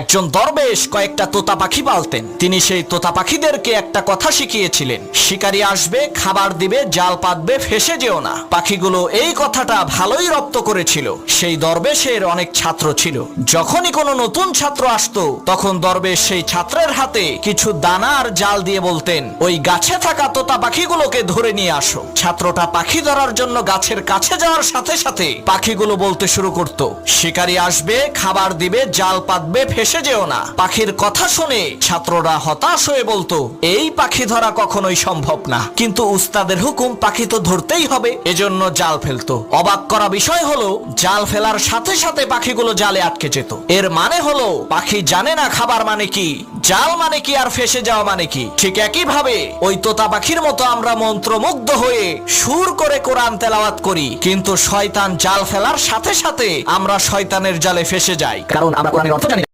একজন দরবেশ কয়েকটা তোতা পাখি পালতেন। তিনি সেই তোতা পাখিদেরকে একটা কথা শিখিয়েছিলেন, শিকারী আসবে, খাবার দিবে, জাল পাতবে, ফেসে যেও না। পাখিগুলো এই কথাটা ভালোই রপ্ত করেছিল। সেই দরবেশের অনেক ছাত্র ছিল। যখনই কোনো নতুন ছাত্র আসতো, তখন দরবেশ সেই ছাত্রের হাতে কিছু দানা আর জাল দিয়ে বলতেন, ওই গাছে থাকা তোতা পাখিগুলোকে ধরে নিয়ে আসো। ছাত্রটা পাখি ধরার জন্য গাছের কাছে যাওয়ার সাথে সাথে পাখিগুলো বলতে শুরু করত, শিকারী আসবে, খাবার দিবে, জাল পাতবে, ফেসে যেও না। পাখির কথা শুনে ছাত্ররা হতাশ হয়ে বলতো, এই পাখি ধরা কখনোই সম্ভব না, কিন্তু উস্তাদের হুকুম, পাখি তো ধরতেই হবে, এজন্য জাল ফেলতো। অবাক করা বিষয় হলো, জাল ফেলার সাথে সাথে পাখিগুলো জালে আটকে যেত। এর মানে হলো পাখি জানে না খাবার মানে কি, জাল মানে কি, আর ফেসে যাওয়া মানে কি। ঠিক একই ভাবে ওই তোতা পাখির মতো আমরা মন্ত্রমুগ্ধ হয়ে সুর করে কোরআন তেলাওয়াত করি, কিন্তু শয়তান জাল ফেলার সাথে সাথে আমরা শয়তানের জালে ফেসে যাই, কারণ আমরা কোরআনের অর্থ জানি না।